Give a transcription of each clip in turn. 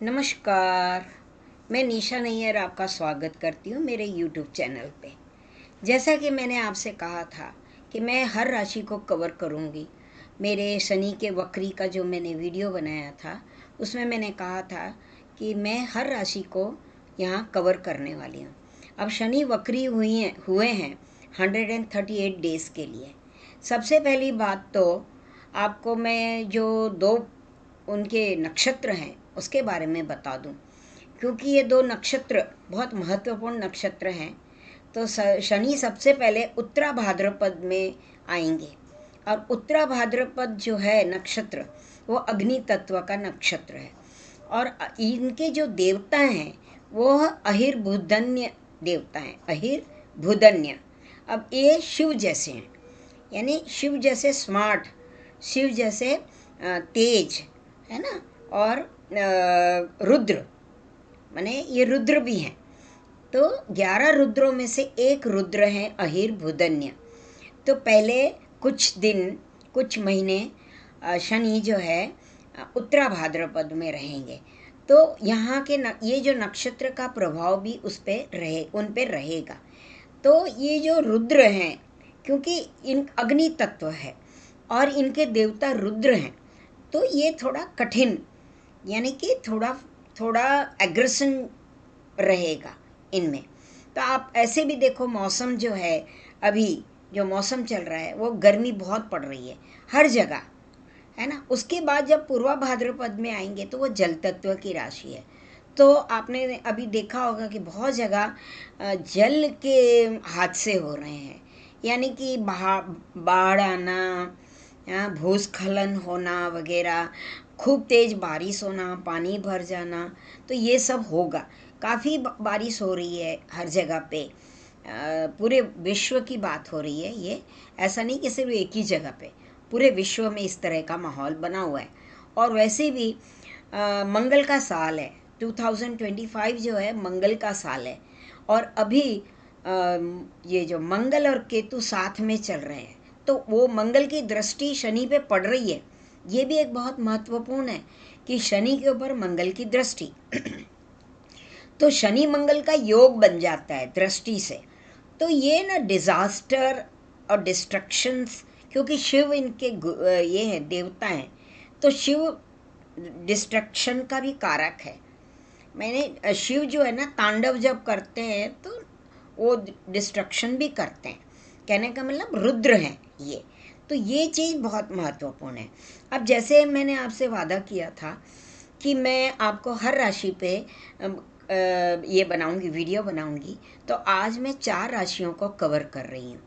नमस्कार। मैं निशा नैयर आपका स्वागत करती हूँ मेरे YouTube चैनल पे। जैसा कि मैंने आपसे कहा था कि मैं हर राशि को कवर करूँगी। मेरे शनि के वक्री का जो मैंने वीडियो बनाया था उसमें मैंने कहा था कि मैं हर राशि को यहाँ कवर करने वाली हूँ। अब शनि वक्री हुए हैं 138 डेज़ के लिए। सबसे पहली बात तो आपको मैं जो दो उनके नक्षत्र हैं उसके बारे में बता दूं, क्योंकि ये दो नक्षत्र बहुत महत्वपूर्ण नक्षत्र हैं। तो शनि सबसे पहले उत्तरा भाद्रपद में आएंगे, और उत्तरा भाद्रपद जो है नक्षत्र वो अग्नि तत्व का नक्षत्र है। और इनके जो देवता हैं वो अहिर्भुदन्य देवता हैं, अहिर्भुदन्य। अब ये शिव जैसे हैं, यानी शिव जैसे स्मार्ट, शिव जैसे तेज, है ना। और रुद्र, माने ये रुद्र भी हैं। तो 11 रुद्रों में से एक रुद्र हैं अहिर्भुदन्य। तो पहले कुछ दिन, कुछ महीने शनि जो है उत्तरा भाद्रपद में रहेंगे। तो यहाँ के ये जो नक्षत्र का प्रभाव भी उन पे रहेगा। तो ये जो रुद्र हैं, क्योंकि इन अग्नि तत्व है और इनके देवता रुद्र हैं, तो ये थोड़ा कठिन, यानी कि थोड़ा थोड़ा एग्रेशन रहेगा इनमें। तो आप ऐसे भी देखो, मौसम जो है अभी जो मौसम चल रहा है वो गर्मी बहुत पड़ रही है हर जगह, है ना। उसके बाद जब पूर्वा भाद्रपद में आएंगे तो वो जल तत्व की राशि है। तो आपने अभी देखा होगा कि बहुत जगह जल के हादसे हो रहे हैं, यानी कि बाढ़ आना, भूस्खलन होना वगैरह, खूब तेज बारिश होना, पानी भर जाना, तो ये सब होगा। काफ़ी बारिश हो रही है हर जगह पे, पूरे विश्व की बात हो रही है ये, ऐसा नहीं कि सिर्फ एक ही जगह पे, पूरे विश्व में इस तरह का माहौल बना हुआ है। और वैसे भी मंगल का साल है, 2025 जो है मंगल का साल है। और अभी ये जो मंगल और केतु साथ में चल रहे हैं, तो वो मंगल की दृष्टि शनि पे पड़ रही है। ये भी एक बहुत महत्वपूर्ण है कि शनि के ऊपर मंगल की दृष्टि तो शनि मंगल का योग बन जाता है दृष्टि से। तो ये ना डिजास्टर और डिस्ट्रक्शंस, क्योंकि शिव इनके ये है देवता हैं, तो शिव डिस्ट्रक्शन का भी कारक है। मैंने शिव जो है ना तांडव जब करते हैं तो वो डिस्ट्रक्शन भी करते हैं, कहने का मतलब रुद्र हैं ये। तो ये चीज़ बहुत महत्वपूर्ण है। अब जैसे मैंने आपसे वादा किया था कि मैं आपको हर राशि पे ये बनाऊंगी, वीडियो बनाऊंगी, तो आज मैं 4 राशियों को कवर कर रही हूँ।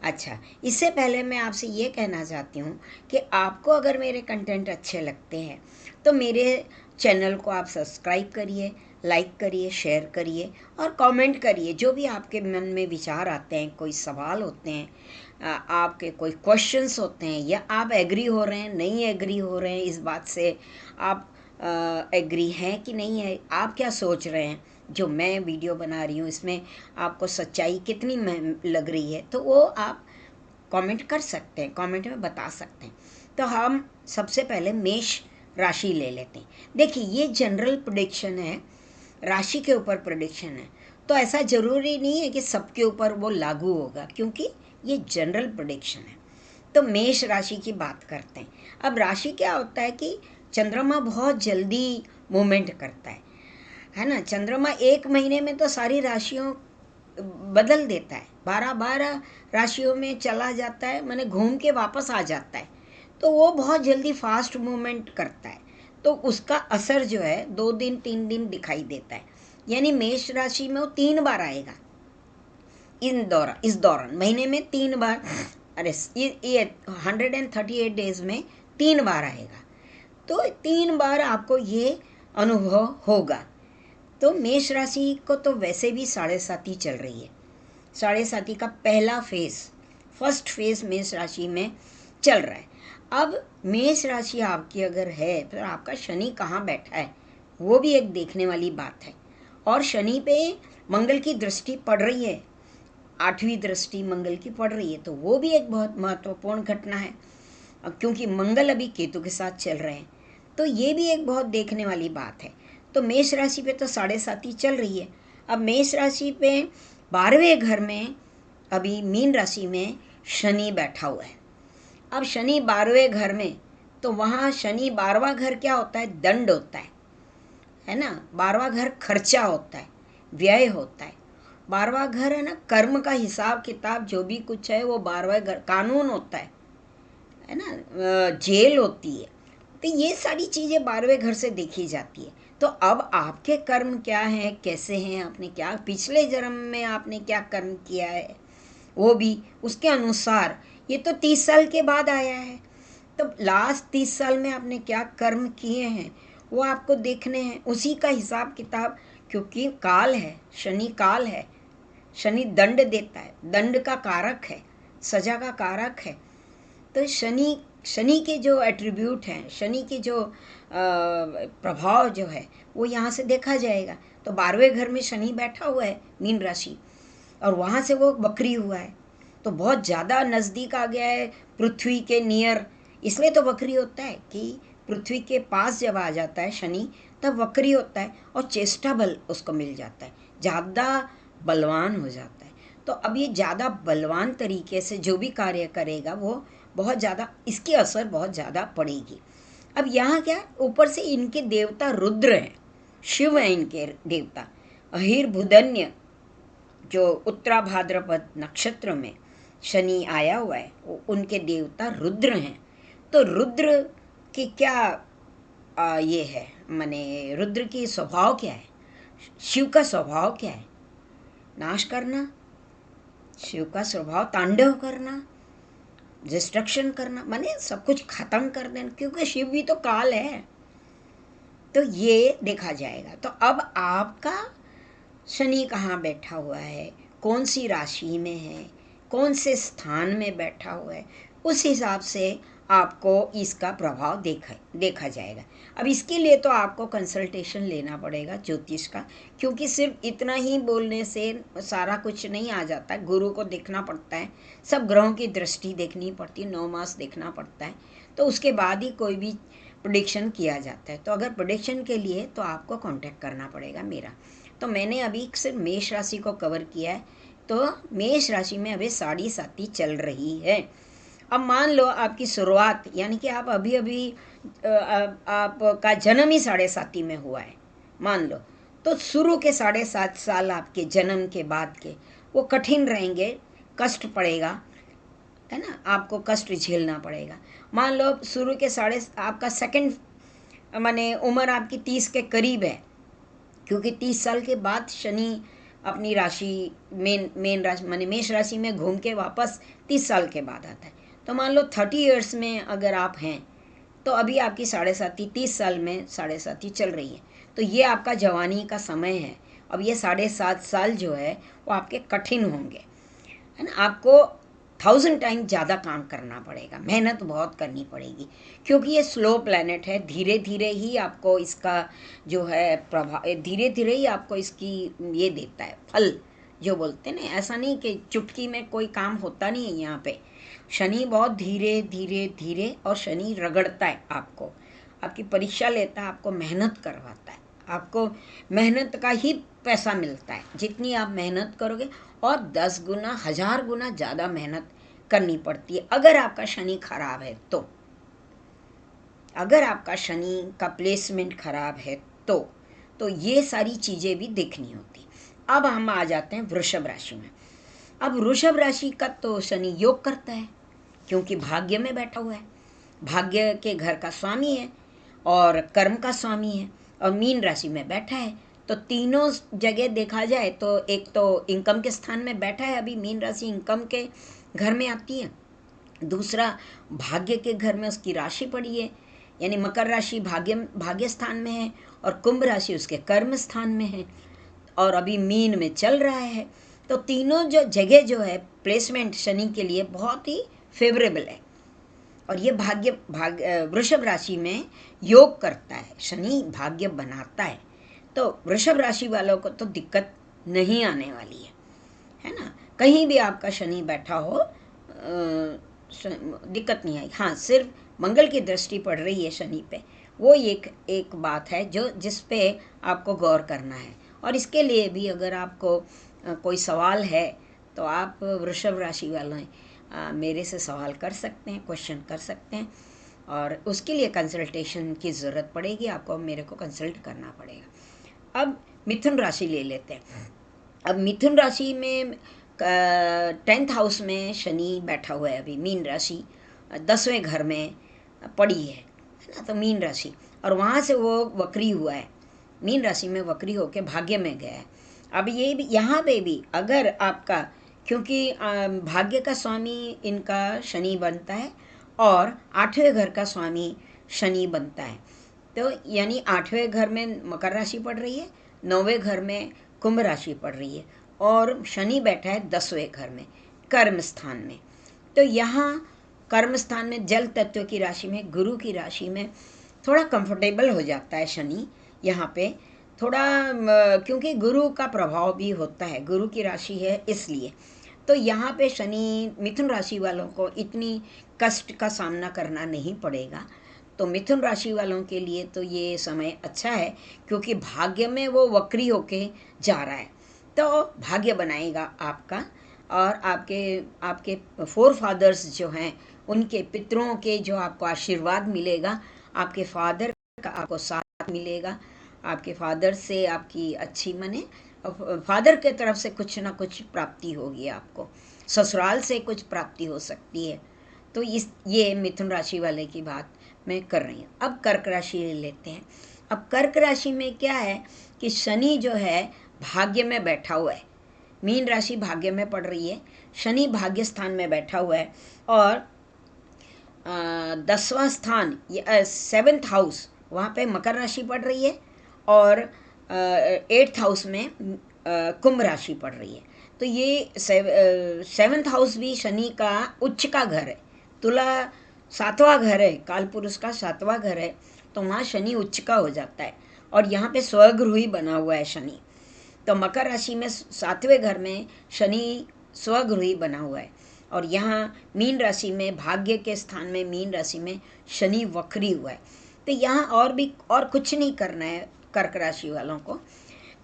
अच्छा, इससे पहले मैं आपसे ये कहना चाहती हूँ कि आपको अगर मेरे कंटेंट अच्छे लगते हैं तो मेरे चैनल को आप सब्सक्राइब करिए, लाइक करिए, शेयर करिए और कमेंट करिए। जो भी आपके मन में विचार आते हैं, कोई सवाल होते हैं, आपके कोई क्वेश्चंस होते हैं, या आप एग्री हो रहे हैं, नहीं एग्री हो रहे हैं इस बात से, आप एग्री हैं कि नहीं है, आप क्या सोच रहे हैं जो मैं वीडियो बना रही हूँ इसमें आपको सच्चाई कितनी लग रही है, तो वो आप कमेंट कर सकते हैं, कमेंट में बता सकते हैं। तो हम सबसे पहले मेष राशि ले लेते हैं। देखिए, ये जनरल प्रेडिक्शन है, राशि के ऊपर प्रेडिक्शन है, तो ऐसा ज़रूरी नहीं है कि सबके ऊपर वो लागू होगा, क्योंकि ये जनरल प्रेडिक्शन है। तो मेष राशि की बात करते हैं। अब राशि क्या होता है कि चंद्रमा बहुत जल्दी मूवमेंट करता है ना। चंद्रमा एक महीने में तो सारी राशियों बदल देता है, 12 राशियों में चला जाता है, मैंने घूम के वापस आ जाता है। तो वो बहुत जल्दी फास्ट मूवमेंट करता है, तो उसका असर जो है 2 दिन 3 दिन दिखाई देता है। यानी मेष राशि में वो 3 बार आएगा इस दौरान महीने में 3 बार। अरे ये 138 डेज में 3 बार आएगा, तो 3 बार आपको ये अनुभव होगा। तो मेष राशि को तो वैसे भी 7.5 चल रही है, 7.5 का पहला फेज, फर्स्ट फेज मेष राशि में चल रहा है। अब मेष राशि आपकी अगर है तो आपका शनि कहाँ बैठा है वो भी एक देखने वाली बात है। और शनि पे मंगल की दृष्टि पड़ रही है, 8वीं दृष्टि मंगल की पड़ रही है, तो वो भी एक बहुत महत्वपूर्ण घटना है, क्योंकि मंगल अभी केतु के साथ चल रहे हैं, तो ये भी एक बहुत देखने वाली बात है। तो मेष राशि पे तो 7.5 चल रही है। अब मेष राशि पे 12वें घर में अभी मीन राशि में शनि बैठा हुआ है। अब शनि 12वें घर में, तो वहाँ शनि 12वां घर क्या होता है? दंड होता है ना। 12वां घर खर्चा होता है, व्यय होता है। 12वां घर है ना, कर्म का हिसाब किताब जो भी कुछ है वो 12वां घर कानून होता है ना, जेल होती है। तो ये सारी चीज़ें 12वें घर से देखी जाती है। तो अब आपके कर्म क्या हैं, कैसे हैं, आपने क्या पिछले जन्म में आपने क्या कर्म किया है, वो भी उसके अनुसार। ये तो 30 साल के बाद आया है, तो लास्ट 30 साल में आपने क्या कर्म किए हैं वो आपको देखने हैं, उसी का हिसाब किताब। क्योंकि काल है, शनि काल है, शनि दंड देता है, दंड का कारक है, सजा का कारक है। तो शनि के जो एट्रीब्यूट हैं, शनि के जो प्रभाव जो है वो यहाँ से देखा जाएगा। तो 12वें घर में शनि बैठा हुआ है मीन राशि, और वहाँ से वो वक्री हुआ है, तो बहुत ज़्यादा नज़दीक आ गया है पृथ्वी के नियर। इसलिए तो वक्री होता है कि पृथ्वी के पास जब आ जाता है शनि तब वक्री होता है, और चेष्टा बल उसको मिल जाता है, ज़्यादा बलवान हो जाता है। तो अब ये ज़्यादा बलवान तरीके से जो भी कार्य करेगा वो बहुत ज़्यादा, इसकी असर बहुत ज़्यादा पड़ेगी। अब यहाँ क्या, ऊपर से इनके देवता रुद्र हैं, शिव हैं इनके देवता। अहिर्भुदन्य जो उत्तरा भाद्रपद नक्षत्र में शनि आया हुआ है, वो उनके देवता रुद्र हैं। तो रुद्र की क्या ये है, माने रुद्र की स्वभाव क्या है, शिव का स्वभाव क्या है? नाश करना। शिव का स्वभाव तांडव करना, डिस्ट्रक्शन करना, माने सब कुछ खत्म कर देना, क्योंकि शिव भी तो काल है। तो ये देखा जाएगा। तो अब आपका शनि कहाँ बैठा हुआ है, कौन सी राशि में है, कौन से स्थान में बैठा हुआ है, उस हिसाब से आपको इसका प्रभाव देखा जाएगा। अब इसके लिए तो आपको कंसल्टेशन लेना पड़ेगा ज्योतिष का, क्योंकि सिर्फ इतना ही बोलने से सारा कुछ नहीं आ जाता है। गुरु को देखना पड़ता है, सब ग्रहों की दृष्टि देखनी पड़ती है, 9 मास देखना पड़ता है, तो उसके बाद ही कोई भी प्रेडिक्शन किया जाता है। तो अगर प्रेडिक्शन के लिए तो आपको कांटेक्ट करना पड़ेगा मेरा। तो मैंने अभी सिर्फ मेष राशि को कवर किया है। तो मेष राशि में अभी 7.5 चल रही है। अब मान लो आपकी शुरुआत, यानी कि आप अभी अभी आपका जन्म ही 7.5 में हुआ है मान लो, तो शुरू के 7.5 साल आपके जन्म के बाद के वो कठिन रहेंगे, कष्ट पड़ेगा, है ना, आपको कष्ट झेलना पड़ेगा। मान लो शुरू के आपका सेकंड माने उम्र आपकी 30 के करीब है, क्योंकि 30 साल के बाद शनि अपनी राशि मेन राशि माने मेष राशि में घूम के वापस 30 साल के बाद आता है। तो मान लो 30 इयर्स में अगर आप हैं, तो अभी आपकी 7.5 30 साल में 7.5 चल रही है, तो ये आपका जवानी का समय है। अब ये 7.5 साल जो है वो आपके कठिन होंगे, है ना। आपको 1000 टाइम ज़्यादा काम करना पड़ेगा, मेहनत बहुत करनी पड़ेगी, क्योंकि ये स्लो प्लैनेट है। धीरे धीरे ही आपको इसका जो है प्रभाव, धीरे धीरे ही आपको इसकी ये देता है फल, जो बोलते हैं ना। ऐसा नहीं कि चुटकी में कोई काम होता नहीं है यहाँ पे। शनि बहुत धीरे धीरे धीरे, और शनि रगड़ता है आपको, आपकी परीक्षा लेता है, आपको मेहनत करवाता है, आपको मेहनत का ही पैसा मिलता है। जितनी आप मेहनत करोगे, और 10 गुना 1000 गुना ज़्यादा मेहनत करनी पड़ती है अगर आपका शनि खराब है तो। अगर आपका शनि का प्लेसमेंट खराब है तो ये सारी चीज़ें भी देखनी होती। अब हम आ जाते हैं वृषभ राशि में। अब वृषभ राशि का तो शनि योग करता है, क्योंकि भाग्य में बैठा हुआ है, भाग्य के घर का स्वामी है और कर्म का स्वामी है, और मीन राशि में बैठा है। तो तीनों जगह देखा जाए तो एक तो इनकम के स्थान में बैठा है, अभी मीन राशि इनकम के घर में आती है। दूसरा, भाग्य के घर में उसकी राशि पड़ी है, यानी मकर राशि भाग्य स्थान में है, और कुंभ राशि उसके कर्म स्थान में है, और अभी मीन में चल रहा है। तो तीनों जो जगह जो है प्लेसमेंट शनि के लिए बहुत ही फेवरेबल है, और ये वृषभ राशि में योग करता है, शनि भाग्य बनाता है। तो वृषभ राशि वालों को तो दिक्कत नहीं आने वाली है ना। कहीं भी आपका शनि बैठा हो दिक्कत नहीं आएगी। हाँ, सिर्फ मंगल की दृष्टि पड़ रही है शनि पे, वो एक एक बात है जो जिस पे आपको गौर करना है। और इसके लिए भी अगर आपको कोई सवाल है तो आप वृषभ राशि वाले मेरे से सवाल कर सकते हैं, क्वेश्चन कर सकते हैं, और उसके लिए कंसल्टेशन की ज़रूरत पड़ेगी, आपको मेरे को कंसल्ट करना पड़ेगा। अब मिथुन राशि ले लेते हैं। अब मिथुन राशि में 10th हाउस में शनि बैठा हुआ है अभी, मीन राशि 10वें घर में पड़ी है ना, तो मीन राशि, और वहाँ से वो वक्री हुआ है, मीन राशि में वक्री होकर भाग्य में गया है। अब ये भी यहाँ पे भी अगर आपका, क्योंकि भाग्य का स्वामी इनका शनि बनता है और 8वें घर का स्वामी शनि बनता है, तो यानी 8वें घर में मकर राशि पड़ रही है, 9वें घर में कुंभ राशि पड़ रही है, और शनि बैठा है 10वें घर में कर्म स्थान में। तो यहाँ कर्म स्थान में जल तत्व की राशि में, गुरु की राशि में थोड़ा कंफर्टेबल हो जाता है शनि यहाँ पे, थोड़ा क्योंकि गुरु का प्रभाव भी होता है, गुरु की राशि है इसलिए। तो यहाँ पे शनि मिथुन राशि वालों को इतनी कष्ट का सामना करना नहीं पड़ेगा। तो मिथुन राशि वालों के लिए तो ये समय अच्छा है, क्योंकि भाग्य में वो वक्री होके जा रहा है, तो भाग्य बनाएगा आपका, और आपके आपके फोर फादर्स जो हैं उनके पितरों के जो आपको आशीर्वाद मिलेगा, आपके फादर का आपको साथ मिलेगा, आपके फादर से आपकी अच्छी मने फादर के तरफ से कुछ ना कुछ प्राप्ति होगी आपको, ससुराल से कुछ प्राप्ति हो सकती है। तो ये मिथुन राशि वाले की बात मैं कर रही हूँ। अब कर्क राशि ले लेते हैं। अब कर्क राशि में क्या है कि शनि जो है भाग्य में बैठा हुआ है, मीन राशि भाग्य में पड़ रही है, शनि भाग्य स्थान में बैठा हुआ है, और 10वां स्थान 7th हाउस वहाँ पे मकर राशि पड़ रही है, और 8th हाउस में कुंभ राशि पड़ रही है। तो ये 7th हाउस भी शनि का उच्च का घर है, तुला 7वां घर है, काल पुरुष का 7वां घर है, तो वहाँ शनि उच्च का हो जाता है, और यहाँ पे स्वगृही बना हुआ है शनि। तो मकर राशि में 7वें घर में शनि स्वगृही बना हुआ है, और यहाँ मीन राशि में भाग्य के स्थान में मीन राशि में शनि वक्री हुआ है। तो यहाँ और कुछ नहीं करना है कर्क राशि वालों को,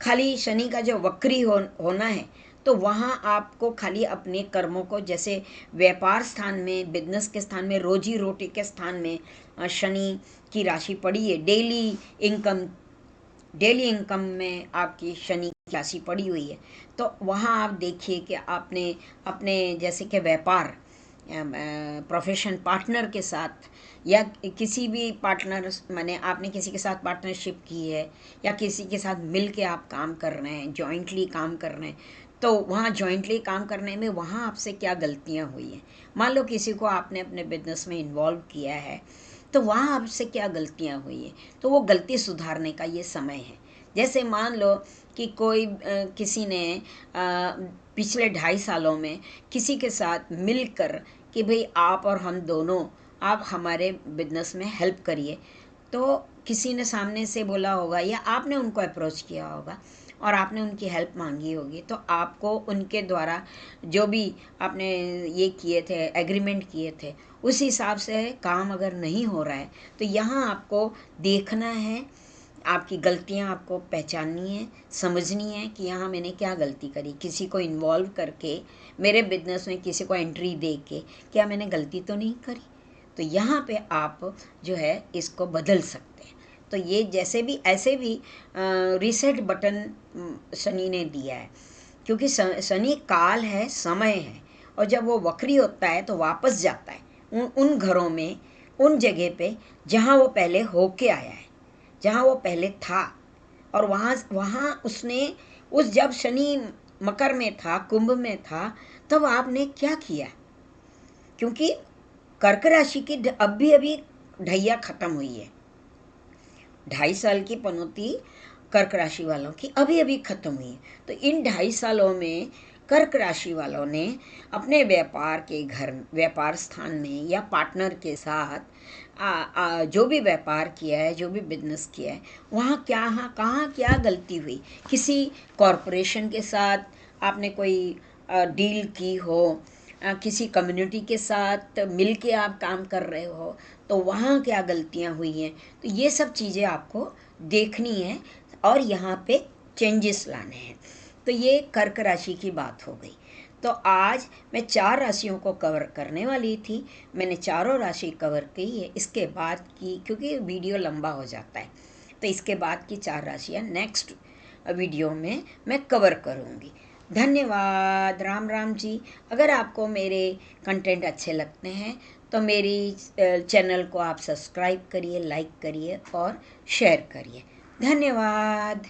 खाली शनि का जो वक्री होना है, तो वहाँ आपको खाली अपने कर्मों को, जैसे व्यापार स्थान में, बिजनेस के स्थान में, रोजी रोटी के स्थान में शनि की राशि पड़ी है, डेली इनकम में आपकी शनि की राशि पड़ी हुई है, तो वहाँ आप देखिए कि आपने अपने जैसे कि व्यापार प्रोफेशन पार्टनर के साथ, या किसी भी पार्टनर माने आपने किसी के साथ पार्टनरशिप की है, या किसी के साथ मिल के आप काम कर रहे हैं, जॉइंटली काम कर रहे हैं, तो वहाँ जॉइंटली काम करने में वहाँ आपसे क्या गलतियाँ हुई हैं। मान लो किसी को आपने अपने बिजनेस में इन्वॉल्व किया है, तो वहाँ आपसे क्या गलतियाँ हुई हैं, तो वो गलती सुधारने का ये समय है। जैसे मान लो कि कोई किसी ने पिछले 2.5 सालों में किसी के साथ मिलकर कि भाई आप और हम दोनों, आप हमारे बिजनेस में हेल्प करिए, तो किसी ने सामने से बोला होगा, या आपने उनको अप्रोच किया होगा और आपने उनकी हेल्प मांगी होगी, तो आपको उनके द्वारा जो भी आपने ये किए थे, एग्रीमेंट किए थे, उस हिसाब से काम अगर नहीं हो रहा है, तो यहाँ आपको देखना है, आपकी गलतियाँ आपको पहचाननी है, समझनी है कि यहाँ मैंने क्या गलती करी, किसी को इन्वॉल्व करके मेरे बिजनेस में किसी को एंट्री दे के क्या मैंने गलती तो नहीं करी। तो यहाँ पे आप जो है इसको बदल सकते हैं। तो ये जैसे भी ऐसे भी रीसेट बटन शनि ने दिया है, क्योंकि शनि काल है, समय है, और जब वो वक्री होता है तो वापस जाता है उन घरों में, उन जगह पे जहाँ वो पहले होके आया है, जहाँ वो पहले था, और वहाँ वहाँ उसने जब शनि मकर में था, कुंभ में था, तब आपने क्या किया, क्योंकि कर्क राशि की अब भी अभी ढैया खत्म हुई है, 2.5 साल की पनौती कर्क राशि वालों की अभी अभी खत्म हुई है। तो इन 2.5 सालों में कर्क राशि वालों ने अपने व्यापार स्थान में या पार्टनर के साथ जो भी व्यापार किया है, जो भी बिजनेस किया है, वहाँ कहाँ क्या गलती हुई, किसी कॉरपोरेशन के साथ आपने कोई डील की हो, किसी कम्युनिटी के साथ मिल के आप काम कर रहे हो, तो वहाँ क्या गलतियाँ हुई हैं, तो ये सब चीज़ें आपको देखनी है और यहाँ पे चेंजेस लाने हैं। तो ये कर्क राशि की बात हो गई। तो आज मैं 4 राशियों को कवर करने वाली थी, मैंने चारों राशि कवर की है। इसके बाद की, क्योंकि वीडियो लंबा हो जाता है, तो इसके बाद की 4 राशियाँ नेक्स्ट वीडियो में मैं कवर करूँगी। धन्यवाद। राम राम जी। अगर आपको मेरे कंटेंट अच्छे लगते हैं तो मेरी चैनल को आप सब्सक्राइब करिए, लाइक करिए और शेयर करिए। धन्यवाद।